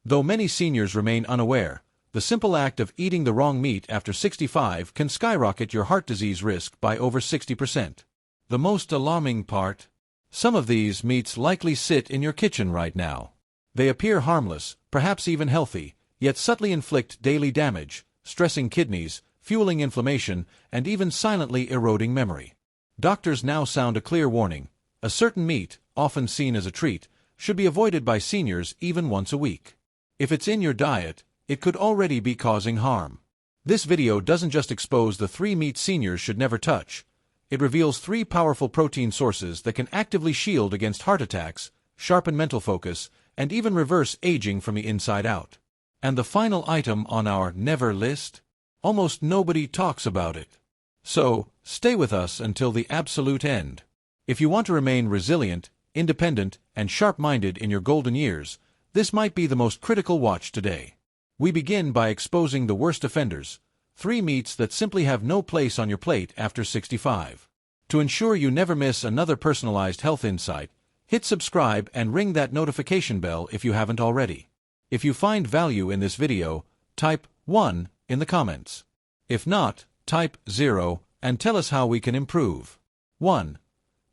Though many seniors remain unaware, the simple act of eating the wrong meat after 65 can skyrocket your heart disease risk by over 60%. The most alarming part? Some of these meats likely sit in your kitchen right now. They appear harmless, perhaps even healthy, yet subtly inflict daily damage, stressing kidneys, fueling inflammation, and even silently eroding memory. Doctors now sound a clear warning. A certain meat, often seen as a treat, should be avoided by seniors even once a week. If it's in your diet, it could already be causing harm. This video doesn't just expose the 3 meats seniors should never touch. It reveals 3 powerful protein sources that can actively shield against heart attacks, sharpen mental focus, and even reverse aging from the inside out. And the final item on our never list? Almost nobody talks about it. So, stay with us until the absolute end. If you want to remain resilient, independent, and sharp-minded in your golden years, this might be the most critical watch today. We begin by exposing the worst offenders, 3 meats that simply have no place on your plate after 65. To ensure you never miss another personalized health insight, hit subscribe and ring that notification bell if you haven't already. If you find value in this video, type 1 in the comments. If not, type 0 and tell us how we can improve. 1.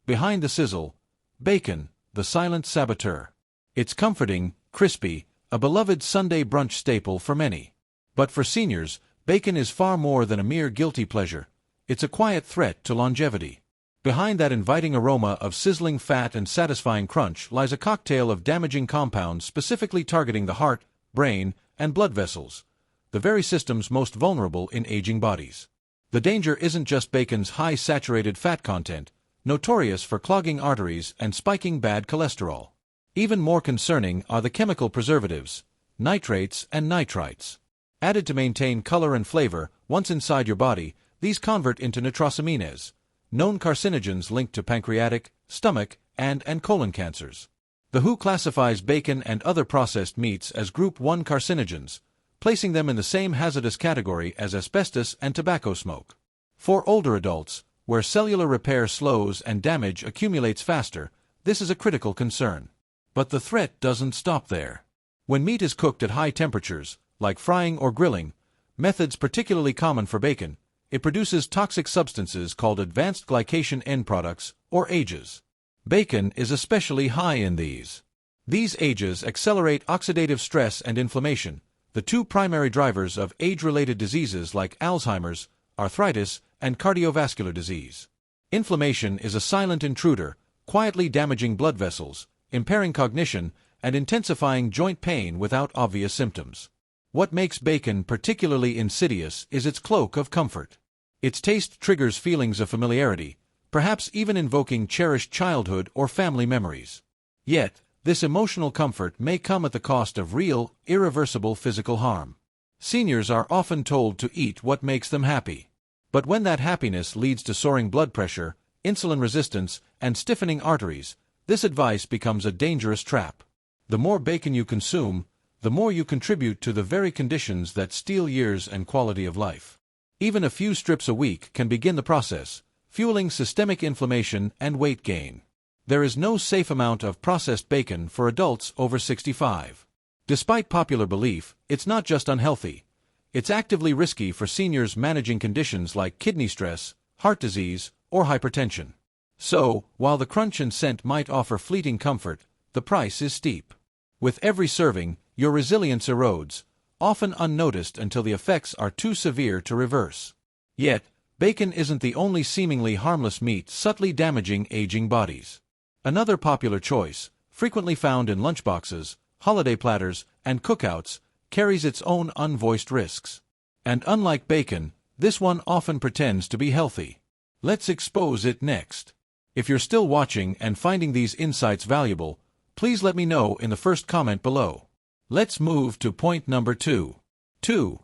Behind the sizzle, bacon, the silent saboteur. It's comforting, crispy, a beloved Sunday brunch staple for many. But for seniors, bacon is far more than a mere guilty pleasure. It's a quiet threat to longevity. Behind that inviting aroma of sizzling fat and satisfying crunch lies a cocktail of damaging compounds specifically targeting the heart, brain, and blood vessels, the very systems most vulnerable in aging bodies. The danger isn't just bacon's high saturated fat content, notorious for clogging arteries and spiking bad cholesterol. Even more concerning are the chemical preservatives, nitrates and nitrites. Added to maintain color and flavor, once inside your body, these convert into nitrosamines, known carcinogens linked to pancreatic, stomach, and colon cancers. The WHO classifies bacon and other processed meats as Group 1 carcinogens, placing them in the same hazardous category as asbestos and tobacco smoke. For older adults, where cellular repair slows and damage accumulates faster, this is a critical concern. But the threat doesn't stop there. When meat is cooked at high temperatures, like frying or grilling, methods particularly common for bacon, it produces toxic substances called advanced glycation end products, or AGEs. Bacon is especially high in these. These AGEs accelerate oxidative stress and inflammation, the 2 primary drivers of age-related diseases like Alzheimer's, arthritis, and cardiovascular disease. Inflammation is a silent intruder, quietly damaging blood vessels, impairing cognition, and intensifying joint pain without obvious symptoms. What makes bacon particularly insidious is its cloak of comfort. Its taste triggers feelings of familiarity, perhaps even invoking cherished childhood or family memories. Yet, this emotional comfort may come at the cost of real, irreversible physical harm. Seniors are often told to eat what makes them happy. But when that happiness leads to soaring blood pressure, insulin resistance, and stiffening arteries, this advice becomes a dangerous trap. The more bacon you consume, the more you contribute to the very conditions that steal years and quality of life. Even a few strips a week can begin the process, fueling systemic inflammation and weight gain. There is no safe amount of processed bacon for adults over 65. Despite popular belief, it's not just unhealthy. It's actively risky for seniors managing conditions like kidney stress, heart disease, or hypertension. So, while the crunch and scent might offer fleeting comfort, the price is steep. With every serving, your resilience erodes, often unnoticed until the effects are too severe to reverse. Yet, bacon isn't the only seemingly harmless meat subtly damaging aging bodies. Another popular choice, frequently found in lunchboxes, holiday platters, and cookouts, carries its own unvoiced risks. And unlike bacon, this one often pretends to be healthy. Let's expose it next. If you're still watching and finding these insights valuable, please let me know in the first comment below. Let's move to point number 2. 2.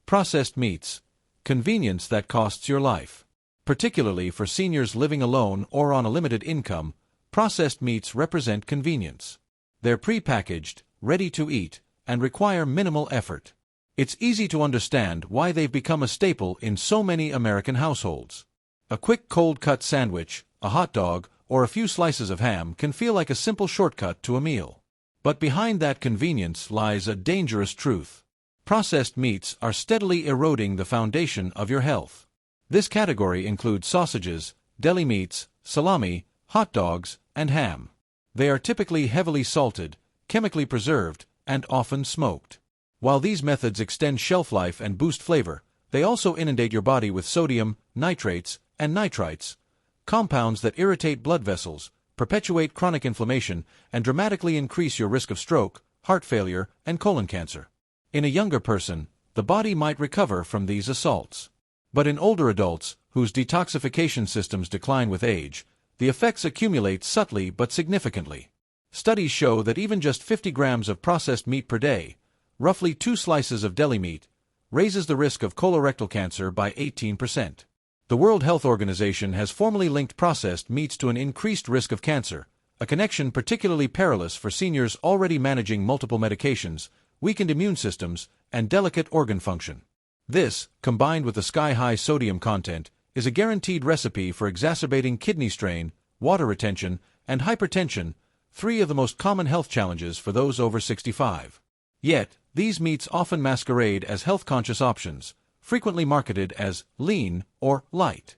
Processed meats. Convenience that costs your life. Particularly for seniors living alone or on a limited income, processed meats represent convenience. They're pre-packaged, ready to eat, and require minimal effort. It's easy to understand why they've become a staple in so many American households. A quick cold-cut sandwich, a hot dog, or a few slices of ham can feel like a simple shortcut to a meal. But behind that convenience lies a dangerous truth. Processed meats are steadily eroding the foundation of your health. This category includes sausages, deli meats, salami, hot dogs, and ham. They are typically heavily salted, chemically preserved, and often smoked. While these methods extend shelf life and boost flavor, they also inundate your body with sodium, nitrates, and nitrites, compounds that irritate blood vessels, perpetuate chronic inflammation, and dramatically increase your risk of stroke, heart failure, and colon cancer. In a younger person, the body might recover from these assaults. But in older adults, whose detoxification systems decline with age, the effects accumulate subtly but significantly. Studies show that even just 50 grams of processed meat per day, roughly 2 slices of deli meat, raises the risk of colorectal cancer by 18%. The World Health Organization has formally linked processed meats to an increased risk of cancer, a connection particularly perilous for seniors already managing multiple medications, weakened immune systems, and delicate organ function. This, combined with the sky-high sodium content, is a guaranteed recipe for exacerbating kidney strain, water retention, and hypertension, 3 of the most common health challenges for those over 65. Yet, these meats often masquerade as health-conscious options, frequently marketed as lean or light.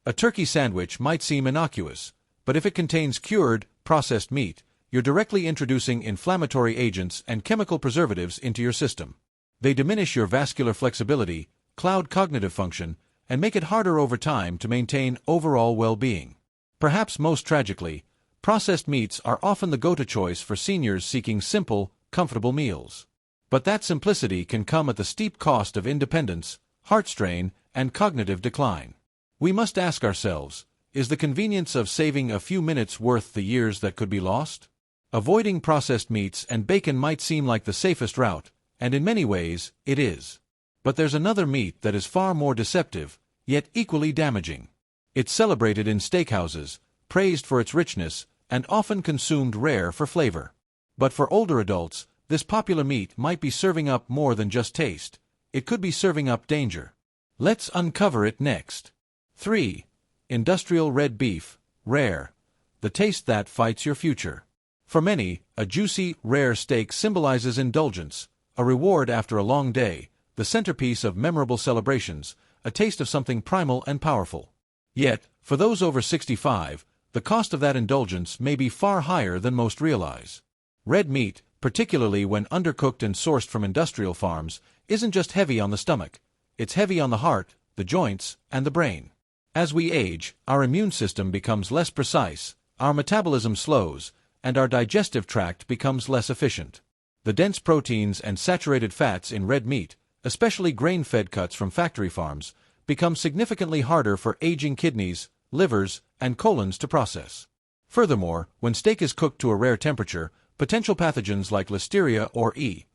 A turkey sandwich might seem innocuous, but if it contains cured, processed meat, you're directly introducing inflammatory agents and chemical preservatives into your system. They diminish your vascular flexibility, cloud cognitive function, and make it harder over time to maintain overall well-being. Perhaps most tragically, processed meats are often the go-to choice for seniors seeking simple, comfortable meals. But that simplicity can come at the steep cost of independence, heart strain, and cognitive decline. We must ask ourselves, is the convenience of saving a few minutes worth the years that could be lost? Avoiding processed meats and bacon might seem like the safest route, and in many ways, it is. But there's another meat that is far more deceptive, yet equally damaging. It's celebrated in steakhouses, praised for its richness, and often consumed rare for flavor. But for older adults, this popular meat might be serving up more than just taste. It could be serving up danger. Let's uncover it next. 3. Industrial red beef, rare. The taste that fights your future. For many, a juicy, rare steak symbolizes indulgence, a reward after a long day, the centerpiece of memorable celebrations, a taste of something primal and powerful. Yet, for those over 65, the cost of that indulgence may be far higher than most realize. Red meat, particularly when undercooked and sourced from industrial farms, isn't just heavy on the stomach. It's heavy on the heart, the joints, and the brain. As we age, our immune system becomes less precise, our metabolism slows, and our digestive tract becomes less efficient. The dense proteins and saturated fats in red meat, especially grain-fed cuts from factory farms, become significantly harder for aging kidneys, livers, and colons to process. Furthermore, when steak is cooked to a rare temperature, potential pathogens like Listeria or E.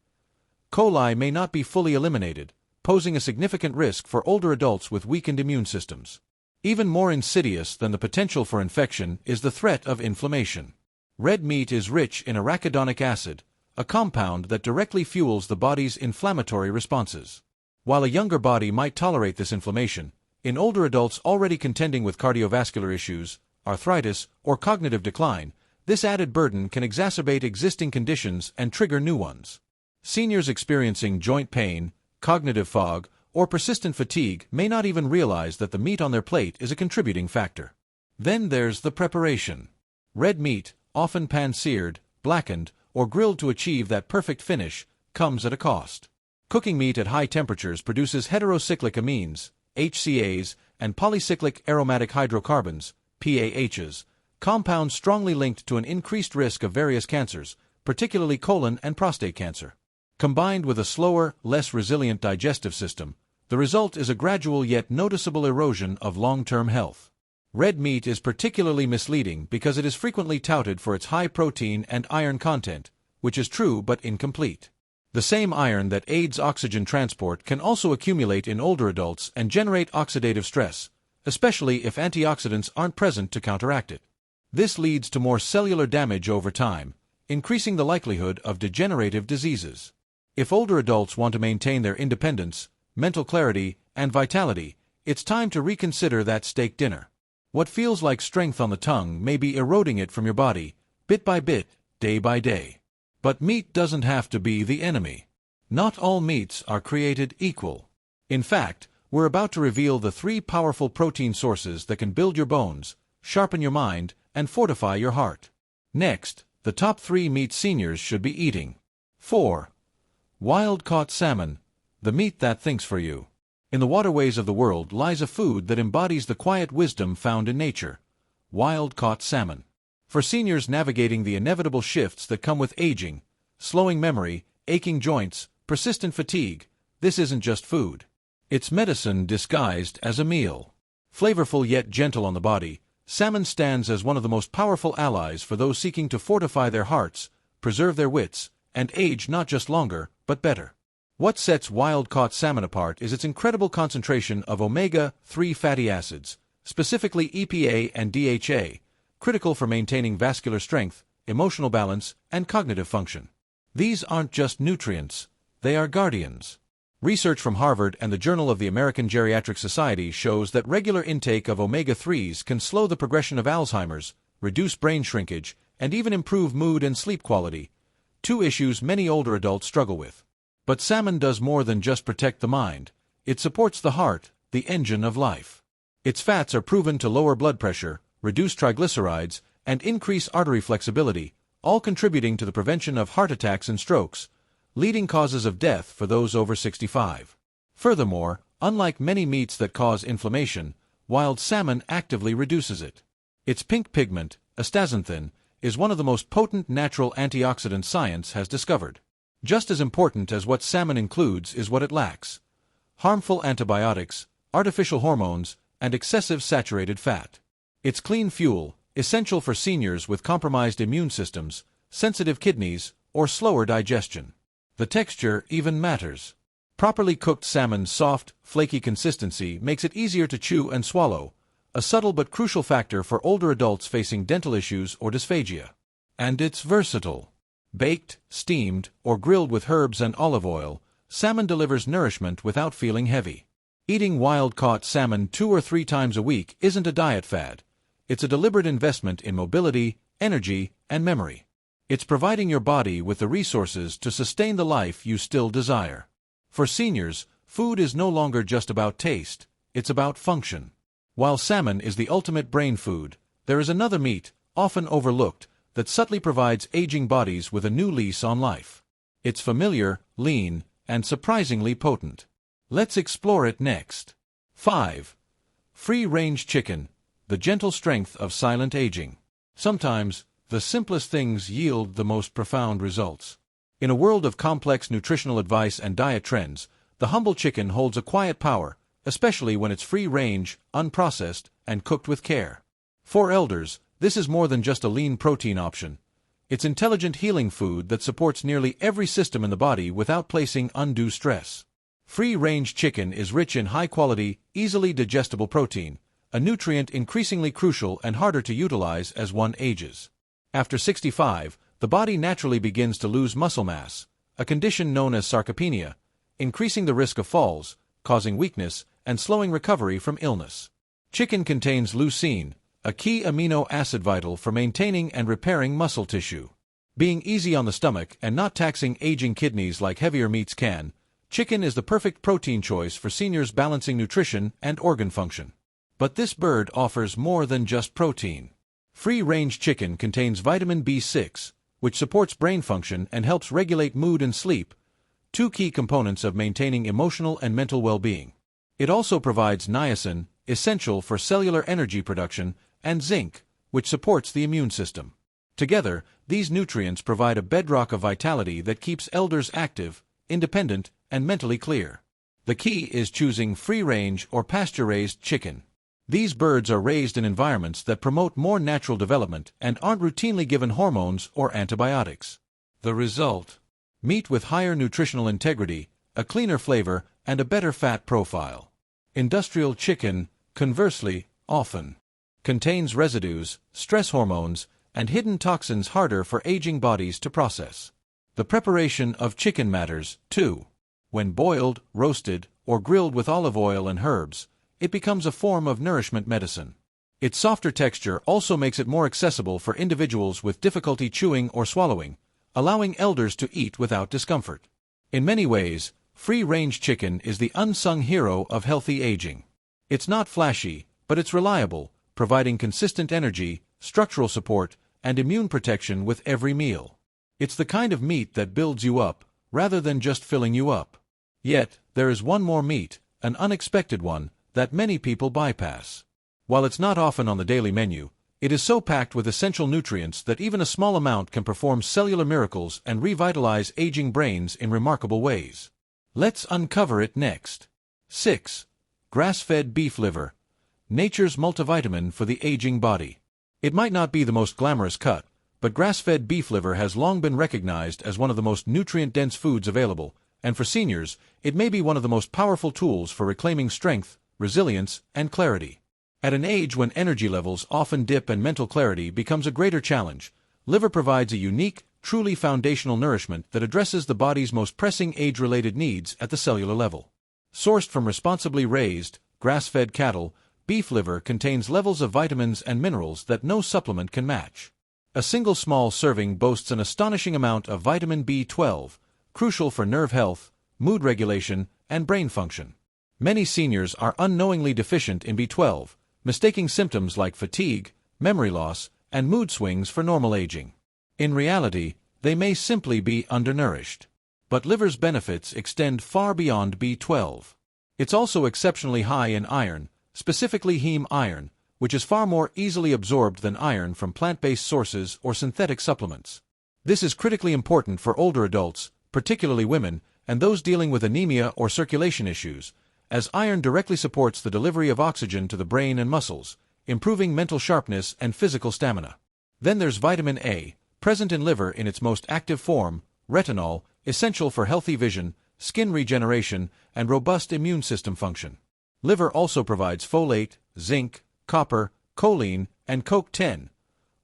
coli may not be fully eliminated, posing a significant risk for older adults with weakened immune systems. Even more insidious than the potential for infection is the threat of inflammation. Red meat is rich in arachidonic acid, a compound that directly fuels the body's inflammatory responses. While a younger body might tolerate this inflammation, in older adults already contending with cardiovascular issues, arthritis, or cognitive decline, this added burden can exacerbate existing conditions and trigger new ones. Seniors experiencing joint pain, cognitive fog, or persistent fatigue may not even realize that the meat on their plate is a contributing factor. Then there's the preparation. Red meat, often pan-seared, blackened, or grilled to achieve that perfect finish, comes at a cost. Cooking meat at high temperatures produces heterocyclic amines, HCAs, and polycyclic aromatic hydrocarbons, PAHs, compounds strongly linked to an increased risk of various cancers, particularly colon and prostate cancer. Combined with a slower, less resilient digestive system, the result is a gradual yet noticeable erosion of long-term health. Red meat is particularly misleading because it is frequently touted for its high protein and iron content, which is true but incomplete. The same iron that aids oxygen transport can also accumulate in older adults and generate oxidative stress, especially if antioxidants aren't present to counteract it. This leads to more cellular damage over time, increasing the likelihood of degenerative diseases. If older adults want to maintain their independence, mental clarity, and vitality, it's time to reconsider that steak dinner. What feels like strength on the tongue may be eroding it from your body, bit by bit, day by day. But meat doesn't have to be the enemy. Not all meats are created equal. In fact, we're about to reveal the 3 powerful protein sources that can build your bones, sharpen your mind, and fortify your heart. Next, the top 3 meats seniors should be eating. 4. Wild-caught salmon, the meat that thinks for you. In the waterways of the world lies a food that embodies the quiet wisdom found in nature: wild-caught salmon. For seniors navigating the inevitable shifts that come with aging, slowing memory, aching joints, persistent fatigue, this isn't just food. It's medicine disguised as a meal. Flavorful yet gentle on the body, salmon stands as one of the most powerful allies for those seeking to fortify their hearts, preserve their wits, and age not just longer, but better. What sets wild-caught salmon apart is its incredible concentration of omega-3 fatty acids, specifically EPA and DHA, critical for maintaining vascular strength, emotional balance, and cognitive function. These aren't just nutrients, they are guardians. Research from Harvard and the Journal of the American Geriatric Society shows that regular intake of omega-3s can slow the progression of Alzheimer's, reduce brain shrinkage, and even improve mood and sleep quality, 2 issues many older adults struggle with. But salmon does more than just protect the mind. It supports the heart, the engine of life. Its fats are proven to lower blood pressure, reduce triglycerides, and increase artery flexibility, all contributing to the prevention of heart attacks and strokes, leading causes of death for those over 65. Furthermore, unlike many meats that cause inflammation, wild salmon actively reduces it. Its pink pigment, astaxanthin, is one of the most potent natural antioxidants science has discovered. Just as important as what salmon includes is what it lacks: harmful antibiotics, artificial hormones, and excessive saturated fat. It's clean fuel, essential for seniors with compromised immune systems, sensitive kidneys, or slower digestion. The texture even matters. Properly cooked salmon's soft, flaky consistency makes it easier to chew and swallow, a subtle but crucial factor for older adults facing dental issues or dysphagia. And it's versatile. Baked, steamed, or grilled with herbs and olive oil, salmon delivers nourishment without feeling heavy. Eating wild-caught salmon 2 or 3 times a week isn't a diet fad. It's a deliberate investment in mobility, energy, and memory. It's providing your body with the resources to sustain the life you still desire. For seniors, food is no longer just about taste, it's about function. While salmon is the ultimate brain food, there is another meat, often overlooked, that subtly provides aging bodies with a new lease on life. It's familiar, lean, and surprisingly potent. Let's explore it next. 5. Free-range chicken, the gentle strength of silent aging. Sometimes, the simplest things yield the most profound results. In a world of complex nutritional advice and diet trends, the humble chicken holds a quiet power, especially when it's free-range, unprocessed, and cooked with care. For elders, this is more than just a lean protein option. It's intelligent healing food that supports nearly every system in the body without placing undue stress. Free-range chicken is rich in high-quality, easily digestible protein, a nutrient increasingly crucial and harder to utilize as one ages. After 65, the body naturally begins to lose muscle mass, a condition known as sarcopenia, increasing the risk of falls, causing weakness, and slowing recovery from illness. Chicken contains leucine, a key amino acid vital for maintaining and repairing muscle tissue. Being easy on the stomach and not taxing aging kidneys like heavier meats can, chicken is the perfect protein choice for seniors balancing nutrition and organ function. But this bird offers more than just protein. Free-range chicken contains vitamin B6, which supports brain function and helps regulate mood and sleep, 2 key components of maintaining emotional and mental well-being. It also provides niacin, essential for cellular energy production, and zinc, which supports the immune system. Together, these nutrients provide a bedrock of vitality that keeps elders active, independent, and mentally clear. The key is choosing free-range or pasture-raised chicken. These birds are raised in environments that promote more natural development and aren't routinely given hormones or antibiotics. The result: meat with higher nutritional integrity, a cleaner flavor, and a better fat profile. Industrial chicken, conversely, often contains residues, stress hormones, and hidden toxins harder for aging bodies to process. The preparation of chicken matters, too. When boiled, roasted, or grilled with olive oil and herbs, it becomes a form of nourishment medicine. Its softer texture also makes it more accessible for individuals with difficulty chewing or swallowing, allowing elders to eat without discomfort. In many ways, free-range chicken is the unsung hero of healthy aging. It's not flashy, but it's reliable, providing consistent energy, structural support, and immune protection with every meal. It's the kind of meat that builds you up, rather than just filling you up. Yet, there is one more meat, an unexpected one, that many people bypass. While it's not often on the daily menu, it is so packed with essential nutrients that even a small amount can perform cellular miracles and revitalize aging brains in remarkable ways. Let's uncover it next. 6. Grass-fed beef liver, nature's multivitamin for the aging body. It might not be the most glamorous cut, but grass-fed beef liver has long been recognized as one of the most nutrient-dense foods available, and for seniors, it may be one of the most powerful tools for reclaiming strength, resilience, and clarity. At an age when energy levels often dip and mental clarity becomes a greater challenge, liver provides a unique, truly foundational nourishment that addresses the body's most pressing age-related needs at the cellular level. Sourced from responsibly raised, grass-fed cattle, beef liver contains levels of vitamins and minerals that no supplement can match. A single small serving boasts an astonishing amount of vitamin B12, crucial for nerve health, mood regulation, and brain function. Many seniors are unknowingly deficient in B12, mistaking symptoms like fatigue, memory loss, and mood swings for normal aging. In reality, they may simply be undernourished. But liver's benefits extend far beyond B12. It's also exceptionally high in iron, specifically heme iron, which is far more easily absorbed than iron from plant-based sources or synthetic supplements. This is critically important for older adults, particularly women, and those dealing with anemia or circulation issues, as iron directly supports the delivery of oxygen to the brain and muscles, improving mental sharpness and physical stamina. Then there's vitamin A, present in liver in its most active form, retinol, essential for healthy vision, skin regeneration, and robust immune system function. Liver also provides folate, zinc, copper, choline, and CoQ10,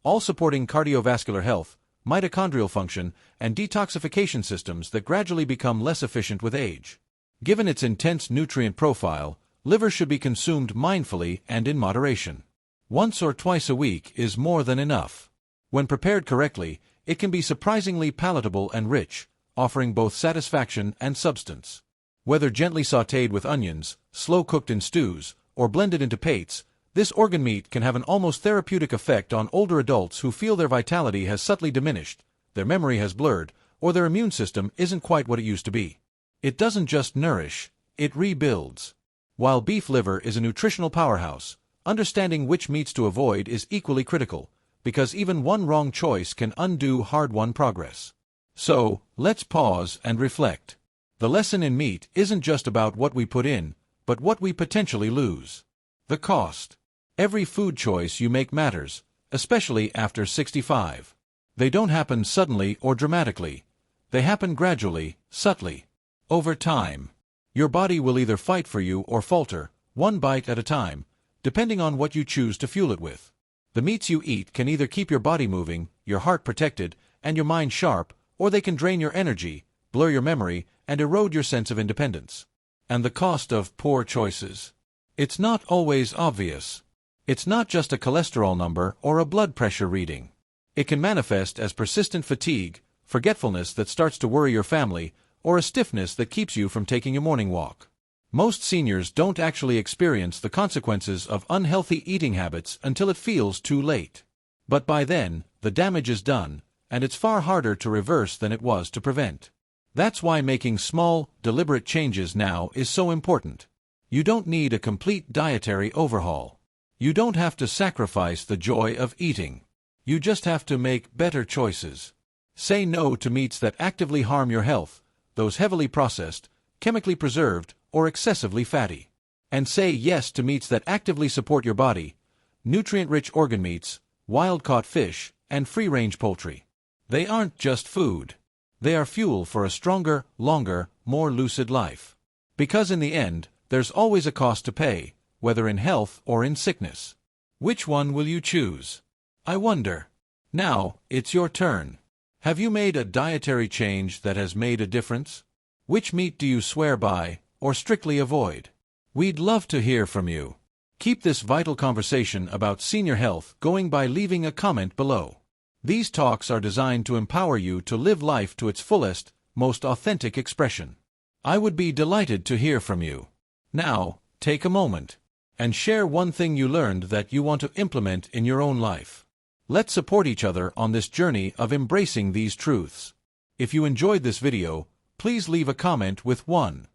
all supporting cardiovascular health, mitochondrial function, and detoxification systems that gradually become less efficient with age. Given its intense nutrient profile, liver should be consumed mindfully and in moderation. Once or twice a week is more than enough. When prepared correctly, it can be surprisingly palatable and rich, offering both satisfaction and substance. Whether gently sautéed with onions, slow-cooked in stews, or blended into pates, this organ meat can have an almost therapeutic effect on older adults who feel their vitality has subtly diminished, their memory has blurred, or their immune system isn't quite what it used to be. It doesn't just nourish, it rebuilds. While beef liver is a nutritional powerhouse, understanding which meats to avoid is equally critical, because even one wrong choice can undo hard-won progress. So, let's pause and reflect. The lesson in meat isn't just about what we put in, but what we potentially lose. The cost. Every food choice you make matters, especially after 65. They don't happen suddenly or dramatically. They happen gradually, subtly. Over time, your body will either fight for you or falter, one bite at a time, depending on what you choose to fuel it with. The meats you eat can either keep your body moving, your heart protected, and your mind sharp, or they can drain your energy, blur your memory, and erode your sense of independence. And the cost of poor choices. It's not always obvious. It's not just a cholesterol number or a blood pressure reading. It can manifest as persistent fatigue, forgetfulness that starts to worry your family, or a stiffness that keeps you from taking a morning walk. Most seniors don't actually experience the consequences of unhealthy eating habits until it feels too late. But by then, the damage is done, and it's far harder to reverse than it was to prevent. That's why making small, deliberate changes now is so important. You don't need a complete dietary overhaul. You don't have to sacrifice the joy of eating. You just have to make better choices. Say no to meats that actively harm your health, those heavily processed, chemically preserved, or excessively fatty. And say yes to meats that actively support your body, nutrient-rich organ meats, wild-caught fish, and free-range poultry. They aren't just food. They are fuel for a stronger, longer, more lucid life. Because in the end, there's always a cost to pay, whether in health or in sickness. Which one will you choose? I wonder. Now, it's your turn. Have you made a dietary change that has made a difference? Which meat do you swear by, or strictly avoid? We'd love to hear from you. Keep this vital conversation about senior health going by leaving a comment below. These talks are designed to empower you to live life to its fullest, most authentic expression. I would be delighted to hear from you. Now, take a moment and share one thing you learned that you want to implement in your own life. Let's support each other on this journey of embracing these truths. If you enjoyed this video, please leave a comment with 1.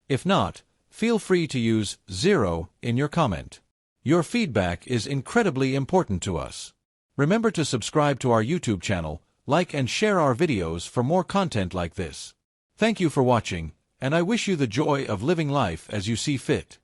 If not, feel free to use 0 in your comment. Your feedback is incredibly important to us. Remember to subscribe to our YouTube channel, like and share our videos for more content like this. Thank you for watching, and I wish you the joy of living life as you see fit.